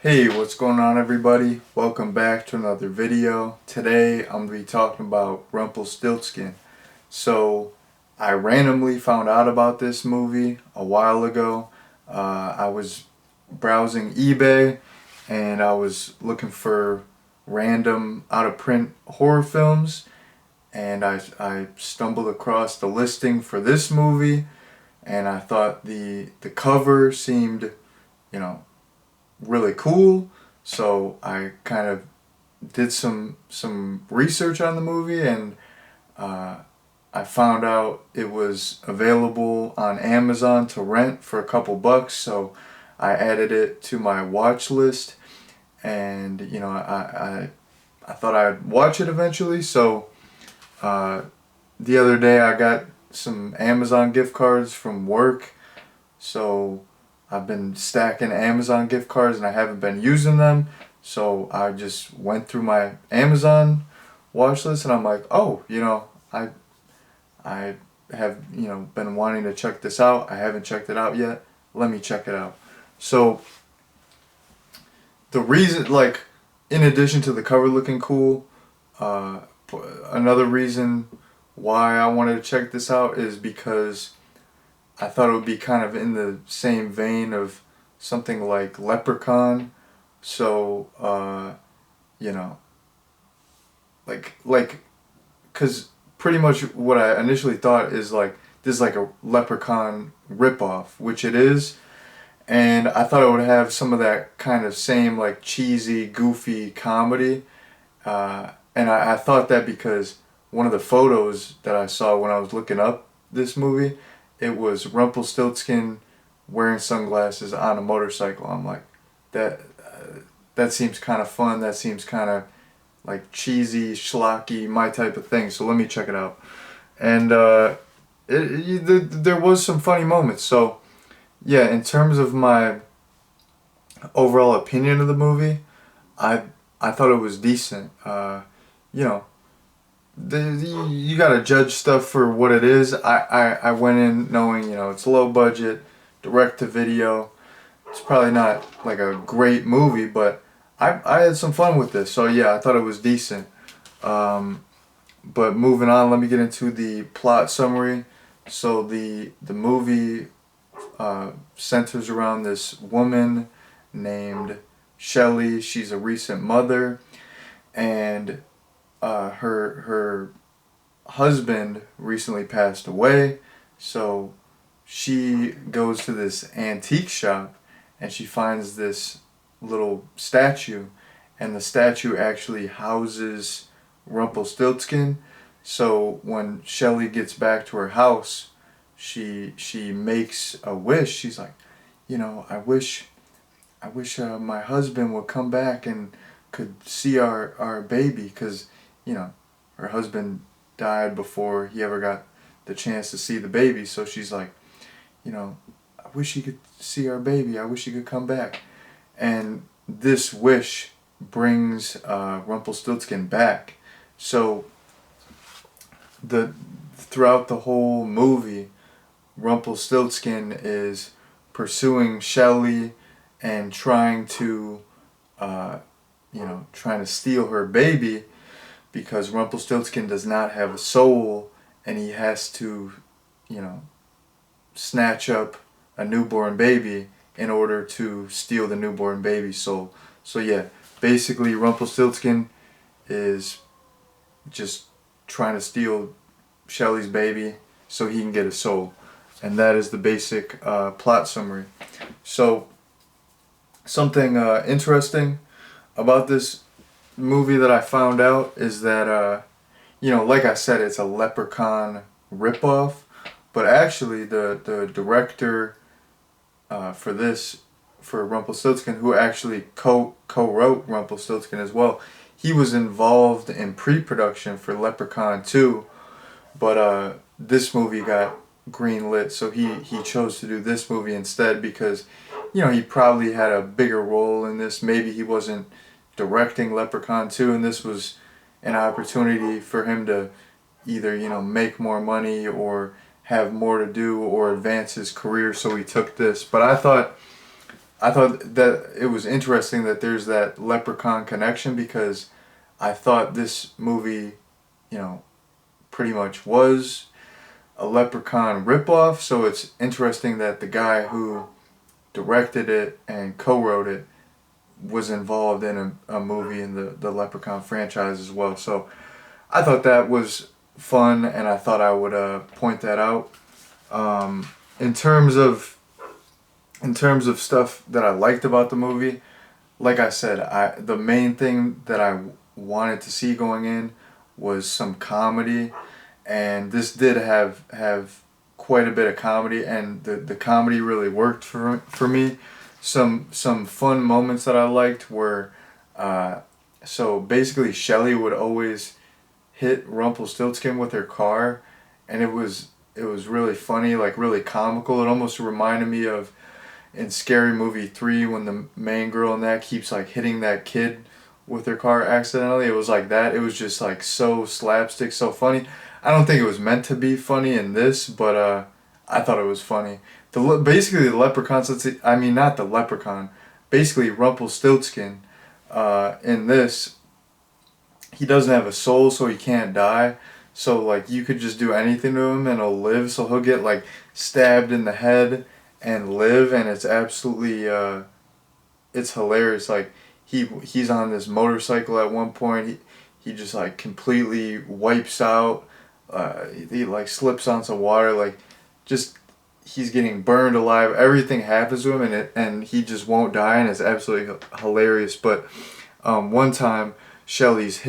Hey, what's going on everybody? Welcome back to another video. Today I'm going to be talking about Rumpelstiltskin. So, I randomly found out about this movie a while ago. I was browsing eBay and I was looking for random out-of-print horror films, and I stumbled across the listing for this movie, and I thought the cover seemed, you know, really cool. So I kind of did some research on the movie, and uh, I found out it was available on Amazon to rent for a couple bucks. So I added it to my watch list, and I thought I'd watch it eventually. So uh, the other day I got some Amazon gift cards from work, so I've been stacking Amazon gift cards and I haven't been using them. So I just went through my Amazon watch list and I'm like, oh, I have, been wanting to check this out. I haven't checked it out yet. Let me check it out. So the reason, like, in addition to the cover looking cool, uh, another reason why I wanted to check this out is because I thought it would be kind of in the same vein of something like Leprechaun. So, you know, cause pretty much what I initially thought is like this is like a Leprechaun ripoff, which it is, and I thought it would have some of that kind of same like cheesy, goofy comedy, and I thought that because one of the photos that I saw when I was looking up this movie, it was Rumpelstiltskin wearing sunglasses on a motorcycle. I'm like, that that seems kind of fun. That seems kind of like cheesy, schlocky, my type of thing. So let me check it out. And there was some funny moments. So yeah, in terms of my overall opinion of the movie, I I thought it was decent. You know, you gotta judge stuff for what it is. I went in knowing, it's low budget, direct to video. It's probably not like a great movie, but I had some fun with this. So yeah, I thought it was decent. Um, but moving on, let me get into the plot summary. So the movie centers around this woman named Shelley. She's a recent mother, and her husband recently passed away. So she goes to this antique shop and she finds this little statue, and the statue actually houses Rumpelstiltskin. So when Shelley gets back to her house, she makes a wish. She's like, I wish my husband would come back and could see our baby, because her husband died before he ever got the chance to see the baby. So she's like, I wish he could see our baby. I wish he could come back. And this wish brings Rumpelstiltskin back. So the throughout the whole movie, Rumpelstiltskin is pursuing Shelley and trying to steal her baby, because Rumpelstiltskin does not have a soul, and he has to, you know, snatch up a newborn baby in order to steal the newborn baby's soul. So yeah, basically Rumpelstiltskin is just trying to steal Shelley's baby so he can get a soul. And that is the basic plot summary. So something interesting about this movie that I found out is that, like I said, it's a Leprechaun ripoff, but actually the director for Rumpelstiltskin, who actually co-wrote Rumpelstiltskin as well, he was involved in pre-production for Leprechaun 2, but this movie got greenlit, so he chose to do this movie instead, because he probably had a bigger role in this. Maybe he wasn't directing Leprechaun 2, and this was an opportunity for him to either make more money or have more to do or advance his career, so he took this. But I thought I thought that it was interesting that there's that Leprechaun connection, because I thought this movie, you know, pretty much was a Leprechaun ripoff. So it's interesting that the guy who directed it and co-wrote it was involved in a movie in the Leprechaun franchise as well. So I thought that was fun, and I thought I would point that out. Um, in terms of stuff that I liked about the movie, like I said, the main thing that I wanted to see going in was some comedy, and this did have quite a bit of comedy, and the comedy really worked for me. Some fun moments that I liked were, so basically Shelley would always hit Rumpelstiltskin with her car, and it was really funny, like really comical. It almost reminded me of in Scary Movie 3 when the main girl in that keeps like hitting that kid with her car accidentally. It was like that. It was just like so slapstick, so funny. I don't think it was meant to be funny in this, but I thought it was funny. Basically the leprechaun, I mean not the leprechaun, basically Rumpelstiltskin in this, he doesn't have a soul, so he can't die. So like you could just do anything to him and he'll live. So he'll get like stabbed in the head and live, and it's absolutely it's hilarious. Like he's on this motorcycle at one point. He just like completely wipes out. He like slips on some water. Like just he's getting burned alive. Everything happens to him, and he just won't die, and it's absolutely hilarious. But one time Shelly's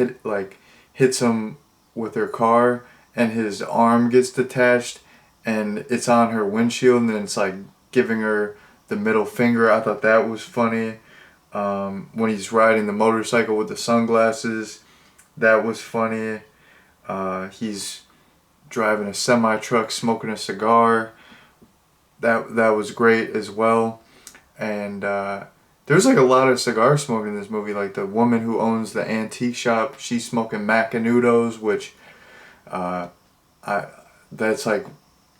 hits him with her car, and his arm gets detached, and it's on her windshield, and then it's like giving her the middle finger. I thought that was funny. When he's riding the motorcycle with the sunglasses, that was funny. He's driving a semi truck, smoking a cigar. That was great as well. And there's like a lot of cigar smoking in this movie. Like the woman who owns the antique shop, she's smoking Macanudos, which I that's like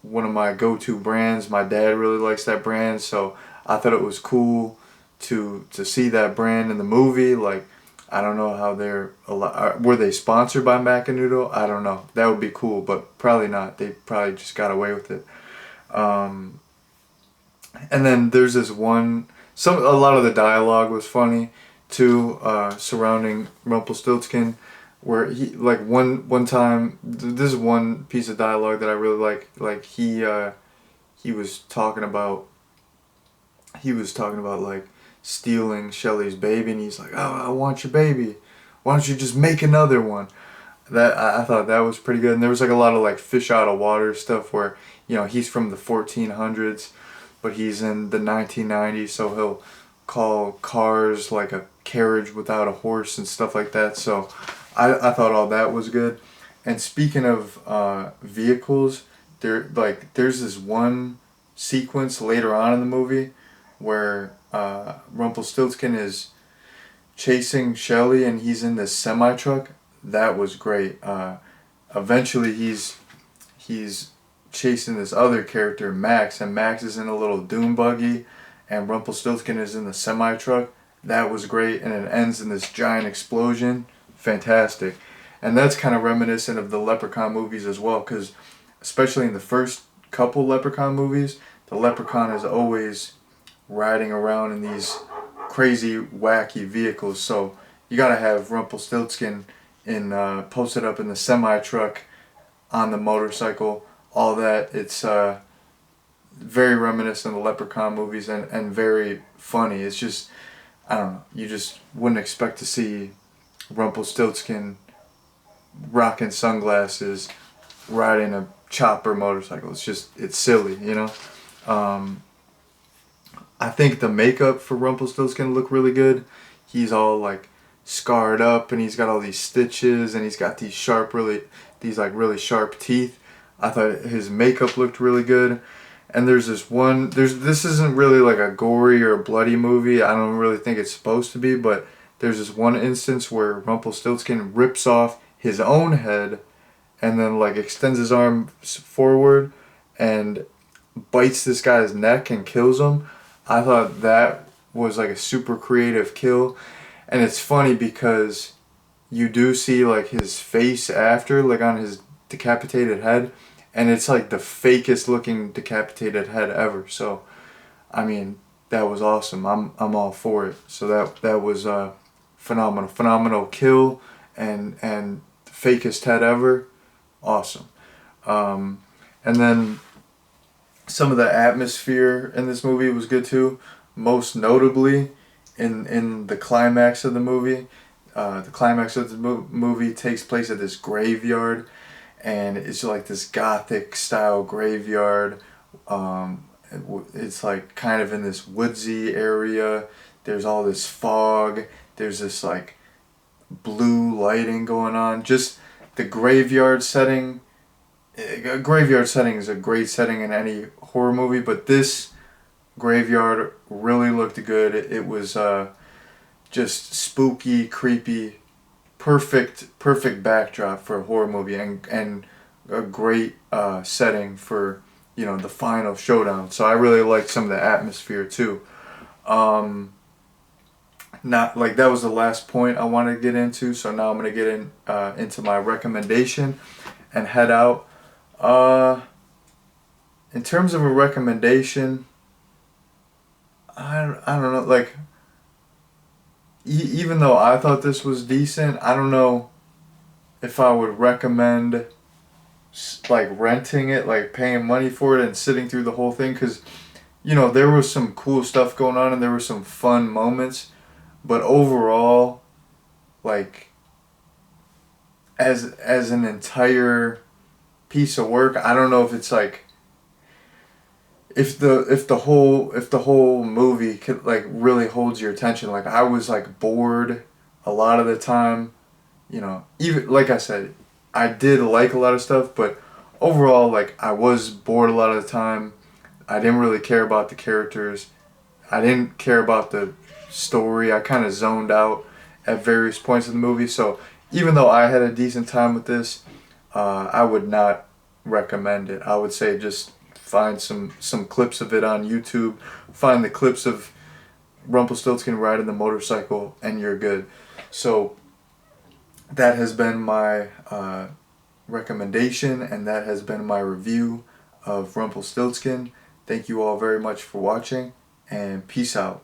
one of my go-to brands. My dad really likes that brand, so I thought it was cool to see that brand in the movie. Like I don't know how were they sponsored by Macanudo? I don't know. That would be cool, but probably not. They probably just got away with it. And then there's this one. A lot of the dialogue was funny too, surrounding Rumpelstiltskin, where he like one time. This is one piece of dialogue that I really like. Like he was talking about like stealing Shelley's baby, and he's like, "Oh, I want your baby. Why don't you just make another one?" That I thought that was pretty good. And there was like a lot of like fish out of water stuff where he's from the 1400s, but he's in the 1990s, so he'll call cars like a carriage without a horse and stuff like that. So I thought all that was good. And speaking of vehicles, there's this one sequence later on in the movie where Rumpelstiltskin is chasing Shelley, and he's in this semi truck. That was great. Eventually, he's chasing this other character, Max, and Max is in a little dune buggy, and Rumpelstiltskin is in the semi truck. That was great, and it ends in this giant explosion. Fantastic. And that's kind of reminiscent of the Leprechaun movies as well, because especially in the first couple Leprechaun movies, the Leprechaun is always riding around in these crazy, wacky vehicles. So you gotta have Rumpelstiltskin posted up in the semi truck, on the motorcycle, all that. It's very reminiscent of the Leprechaun movies, and very funny. It's just, I don't know, you just wouldn't expect to see Rumpelstiltskin rocking sunglasses, riding a chopper motorcycle. It's silly. I think the makeup for Rumpelstiltskin looked really good. He's all like scarred up, and he's got all these stitches, and he's got these really sharp teeth. I thought his makeup looked really good. And this isn't really like a gory or a bloody movie. I don't really think it's supposed to be, but there's this one instance where Rumpelstiltskin rips off his own head, and then like extends his arm forward and bites this guy's neck and kills him. I thought that was like a super creative kill, and it's funny because you do see like his face after, like on his decapitated head, and it's like the fakest looking decapitated head ever. So I mean, that was awesome. I'm all for it. So that was phenomenal, phenomenal kill, and fakest head ever, awesome. Um, and then some of the atmosphere in this movie was good too. Most notably, in the climax of the movie, the climax of the movie takes place at this graveyard, and it's like this gothic style graveyard. It's like kind of in this woodsy area. There's all this fog. There's this like blue lighting going on. Just the graveyard setting. A graveyard setting is a great setting in any horror movie, but this graveyard really looked good. It was just spooky, creepy, perfect backdrop for a horror movie, and a great setting for the final showdown. So I really liked some of the atmosphere too. Not like that was the last point I wanted to get into. So now I'm gonna get into my recommendation and head out. Uh, in terms of a recommendation, I don't know. Like even though I thought this was decent, I don't know if I would recommend like renting it, like paying money for it and sitting through the whole thing, because there was some cool stuff going on and there were some fun moments, but overall, like as an entire piece of work, I don't know if it's like if the whole movie could like really holds your attention. Like I was like bored a lot of the time. Even like I said, I did like a lot of stuff, but overall, like I was bored a lot of the time. I didn't really care about the characters. I didn't care about the story. I kind of zoned out at various points in the movie. So even though I had a decent time with this, I would not recommend it. I would say just find some clips of it on YouTube. Find the clips of Rumpelstiltskin riding the motorcycle, and you're good. So that has been my recommendation, and that has been my review of Rumpelstiltskin. Thank you all very much for watching, and peace out.